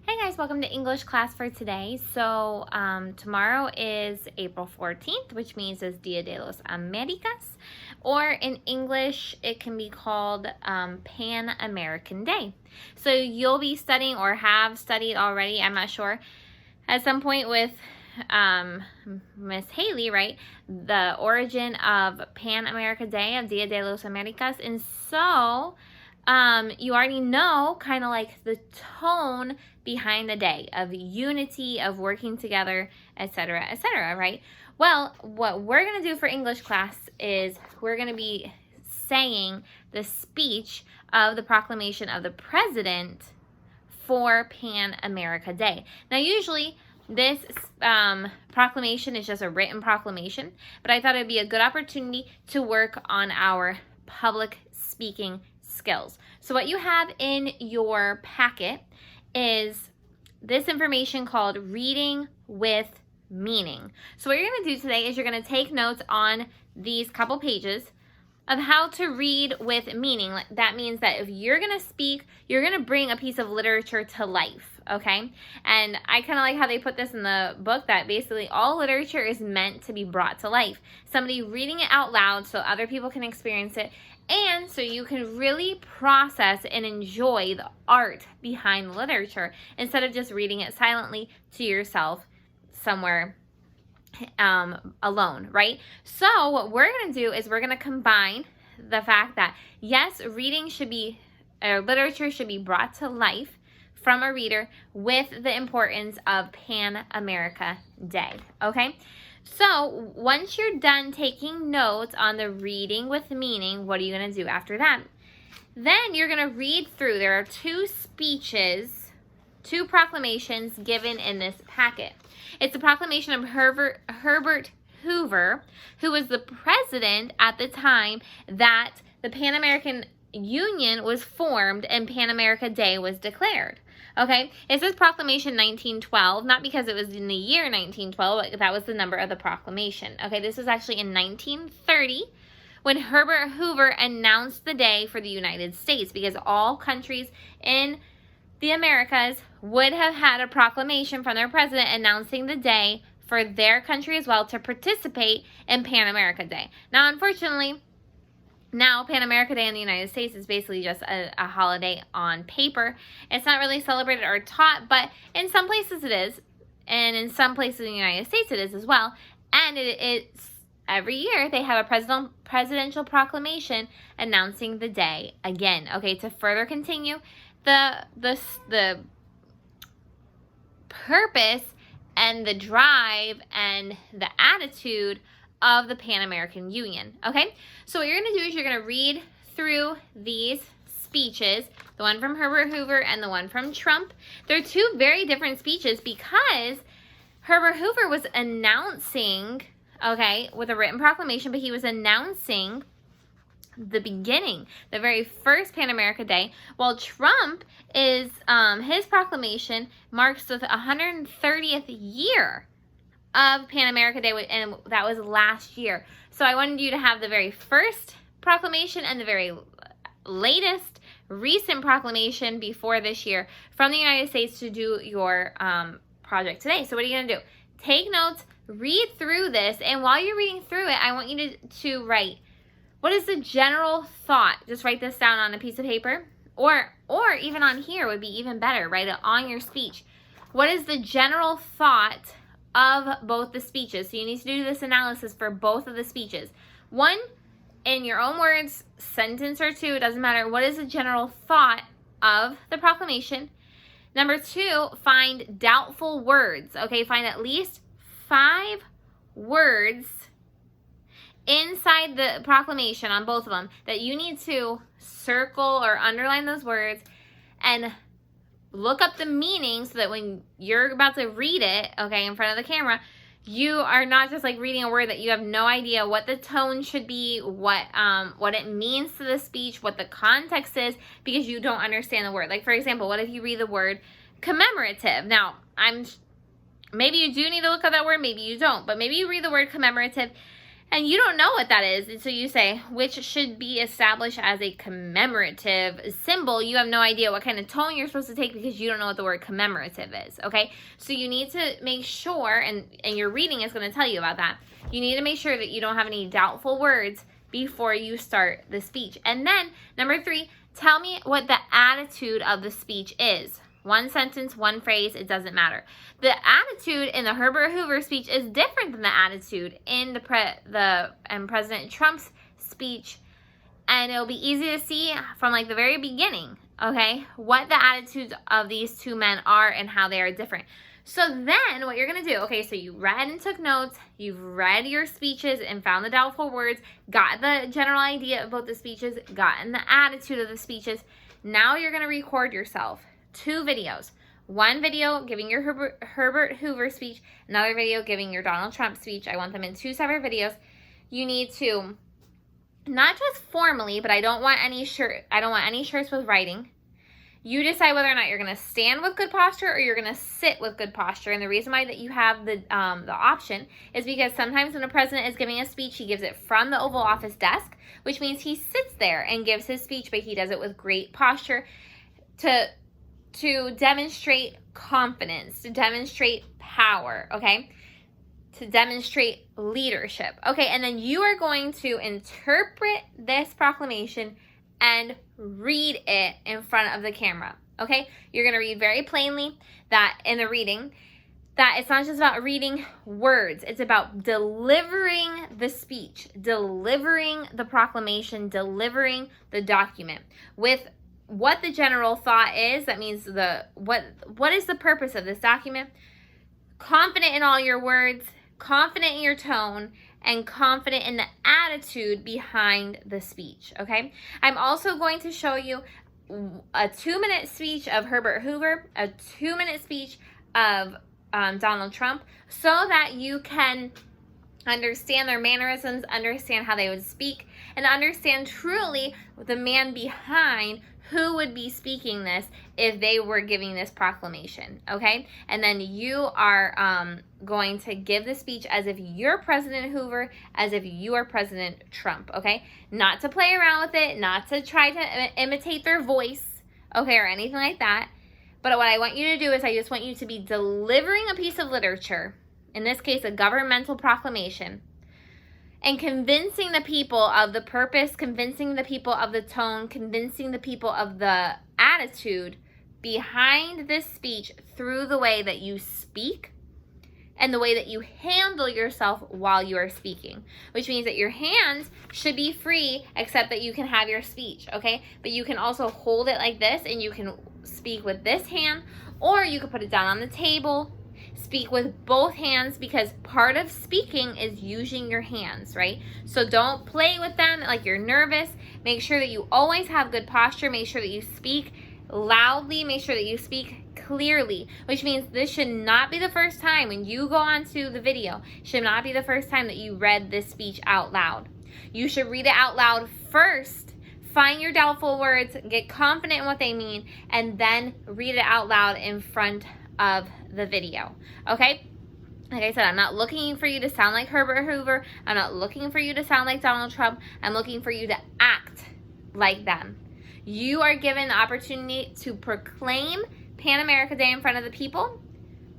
Hey guys, welcome to English class for today. So tomorrow is April 14th, which means it's Dia de los Americas, or in English it can be called Pan American Day. So you'll be studying or have studied already, I'm not sure, at some point with Miss Haley, right? The origin of Pan America Day, of Dia de los Americas. And so you already know kind of like the tone behind the day of unity, of working together, etc., right? Well, what we're going to do for English class is we're going to be saying the speech of the proclamation of the president for Pan America Day. Now, usually this proclamation is just a written proclamation, but I thought it'd be a good opportunity to work on our public speaking skills. So what you have in your packet is this information called Reading with Meaning. So what you're going to do today is you're going to take notes on these couple pages of how to read with meaning. That means that if you're going to speak, you're going to bring a piece of literature to life, okay? And I kind of like how they put this in the book, that basically all literature is meant to be brought to life. Somebody reading it out loud so other people can experience it, and so you can really process and enjoy the art behind the literature instead of just reading it silently to yourself somewhere alone, right? So what we're going to do is we're going to combine the fact that, yes, reading should be, or literature should be brought to life from a reader with the importance of Pan America Day, okay? So once you're done taking notes on the reading with meaning, what are you going to do after that? Then you're going to read through. There are two speeches, two proclamations given in this packet. It's the proclamation of Herbert Hoover, who was the president at the time that the Pan American Union was formed and Pan America Day was declared. Okay, it says Proclamation 1912, not because it was in the year 1912, but that was the number of the proclamation. Okay, this was actually in 1930 when Herbert Hoover announced the day for the United States, because all countries in the Americas would have had a proclamation from their president announcing the day for their country as well to participate in Pan America Day. Now, unfortunately, now Pan America Day in the United States is basically just a holiday on paper. It's not really celebrated or taught, but in some places it is, and in some places in the United States it is as well. And it's every year they have a presidential proclamation announcing the day again. Okay, to further continue the purpose and the drive and the attitude of the Pan American Union. Okay, so what you're going to do is you're going to read through these speeches, the one from Herbert Hoover and the one from Trump. They're two very different speeches because Herbert Hoover was announcing, okay, with a written proclamation, but he was announcing the beginning, the very first Pan America Day, while Trump is, his proclamation marks the 130th year of Pan America Day, and that was last year. So I wanted you to have the very first proclamation and the very latest recent proclamation before this year from the United States to do your project today. So what are you going to do? Take notes, read through this, and while you're reading through it, I want you to write, what is the general thought? Just write this down on a piece of paper, or even on here would be even better. Write it on your speech. What is the general thought of both the speeches? So you need to do this analysis for both of the speeches. One, in your own words, sentence or two, it doesn't matter. What is the general thought of the proclamation? Number two, find doubtful words. Okay, find at least 5 words inside the proclamation on both of them that you need to circle or underline those words and look up the meaning so that when you're about to read it, okay, in front of the camera, you are not just like reading a word that you have no idea what the tone should be, what it means to the speech, what the context is, because you don't understand the word. Like, for example, what if you read the word commemorative? Now, maybe you do need to look up that word, maybe you don't, but maybe you read the word commemorative And you don't know what that is. And so you say, which should be established as a commemorative symbol. You have no idea what kind of tone you're supposed to take because you don't know what the word commemorative is, okay? So you need to make sure, and your reading is going to tell you about that. You need to make sure that you don't have any doubtful words before you start the speech. And then, number 3, tell me what the attitude of the speech is. One sentence, one phrase, it doesn't matter. The attitude in the Herbert Hoover speech is different than the attitude in President Trump's speech, and it'll be easy to see from like the very beginning, okay, what the attitudes of these two men are and how they are different. So then what you're going to do, okay, so you read and took notes, you've read your speeches and found the doubtful words, got the general idea of both the speeches, gotten the attitude of the speeches. Now you're going to record yourself 2 videos. One video giving your Herbert Hoover speech, another video giving your Donald Trump speech. I want them in 2 separate videos. You need to not just formally, but I don't want any shirts with writing. You decide whether or not you're going to stand with good posture or you're going to sit with good posture. And the reason why that you have the option is because sometimes when a president is giving a speech, he gives it from the Oval Office desk, which means he sits there and gives his speech, but he does it with great posture to demonstrate confidence, to demonstrate power, okay? To demonstrate leadership. Okay, and then you are going to interpret this proclamation and read it in front of the camera, okay? You're going to read very plainly that in the reading, that it's not just about reading words. It's about delivering the speech, delivering the proclamation, delivering the document with what the general thought is. That means what is the purpose of this document? Confident in all your words, confident in your tone, and confident in the attitude behind the speech, okay? I'm also going to show you a 2-minute speech of Herbert Hoover, a 2-minute speech of Donald Trump, so that you can understand their mannerisms, understand how they would speak, and understand truly the man behind who would be speaking this if they were giving this proclamation, okay? And then you are going to give the speech as if you're President Hoover, as if you are President Trump, okay? Not to play around with it, not to try to imitate their voice, okay, or anything like that. But what I want you to do is I just want you to be delivering a piece of literature, in this case, a governmental proclamation, and convincing the people of the purpose, convincing the people of the tone, convincing the people of the attitude behind this speech through the way that you speak and the way that you handle yourself while you are speaking, which means that your hands should be free except that you can have your speech, okay? But you can also hold it like this and you can speak with this hand, or you could put it down on the table. Speak with both hands, because part of speaking is using your hands, right? So don't play with them like you're nervous. Make sure that you always have good posture. Make sure that you speak loudly. Make sure that you speak clearly, which means this should not be the first time when you go onto the video. Should not be the first time that you read this speech out loud. You should read it out loud first. Find your doubtful words, get confident in what they mean, and then read it out loud in front of the video, okay? Like I said, I'm not looking for you to sound like Herbert Hoover. I'm not looking for you to sound like Donald Trump. I'm looking for you to act like them. You are given the opportunity to proclaim Pan America Day in front of the people.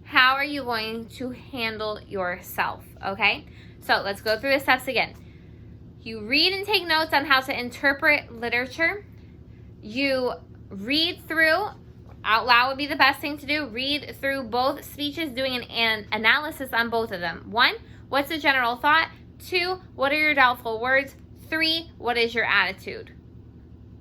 How are you going to handle yourself, okay? So let's go through the steps again. You read and take notes on how to interpret literature. You read through. Out loud would be the best thing to do. Read through both speeches, doing an analysis on both of them. 1, what's the general thought? 2, what are your doubtful words? 3, what is your attitude?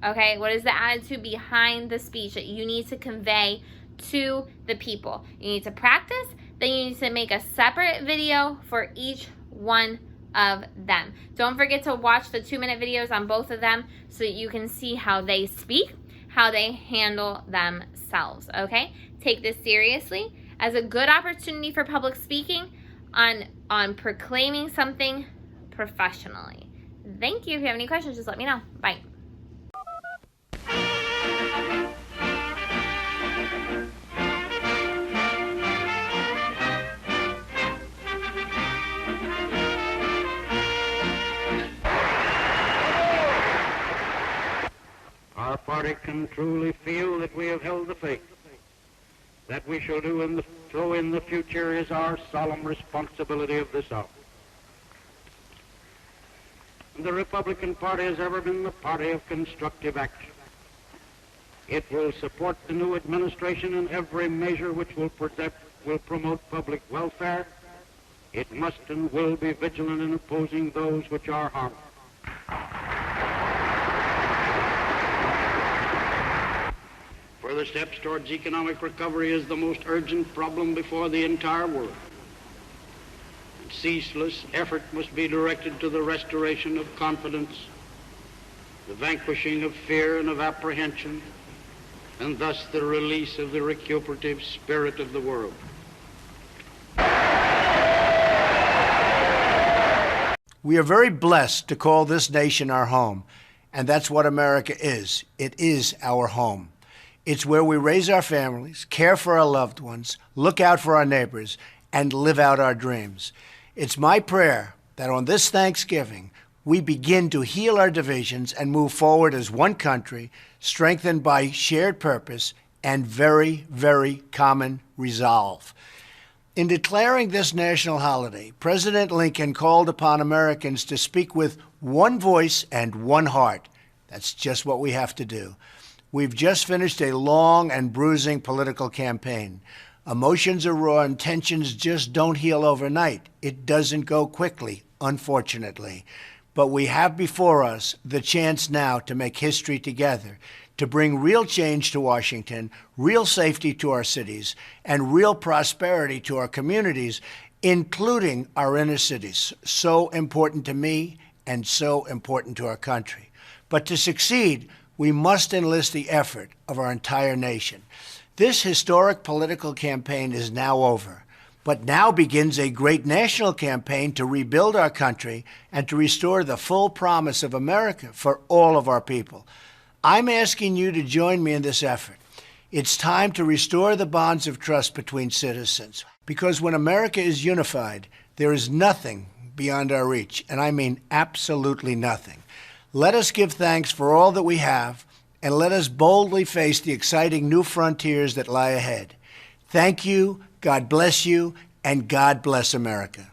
Okay, what is the attitude behind the speech that you need to convey to the people? You need to practice, then you need to make a separate video for each one of them. Don't forget to watch the 2-minute videos on both of them so that you can see how they speak, how they handle themselves, okay? Take this seriously as a good opportunity for public speaking on proclaiming something professionally. Thank you. If you have any questions, just let me know. Bye. can truly feel that we have held the faith. That we shall do so in the future is our solemn responsibility of this hour. The Republican Party has ever been the party of constructive action. It will support the new administration in every measure which will promote public welfare. It must and will be vigilant in opposing those which are harmful. Further steps towards economic recovery is the most urgent problem before the entire world. And ceaseless effort must be directed to the restoration of confidence, the vanquishing of fear and of apprehension, and thus the release of the recuperative spirit of the world. We are very blessed to call this nation our home, and that's what America is. It is our home. It's where we raise our families, care for our loved ones, look out for our neighbors, and live out our dreams. It's my prayer that on this Thanksgiving, we begin to heal our divisions and move forward as one country, strengthened by shared purpose and very, very common resolve. In declaring this national holiday, President Lincoln called upon Americans to speak with one voice and one heart. That's just what we have to do. We've just finished a long and bruising political campaign. Emotions are raw and tensions just don't heal overnight. It doesn't go quickly, unfortunately. But we have before us the chance now to make history together, to bring real change to Washington, real safety to our cities, and real prosperity to our communities, including our inner cities. So important to me and so important to our country. But to succeed, we must enlist the effort of our entire nation. This historic political campaign is now over, but now begins a great national campaign to rebuild our country and to restore the full promise of America for all of our people. I'm asking you to join me in this effort. It's time to restore the bonds of trust between citizens, because when America is unified, there is nothing beyond our reach, and I mean absolutely nothing. Let us give thanks for all that we have, and let us boldly face the exciting new frontiers that lie ahead. Thank you, God bless you, and God bless America.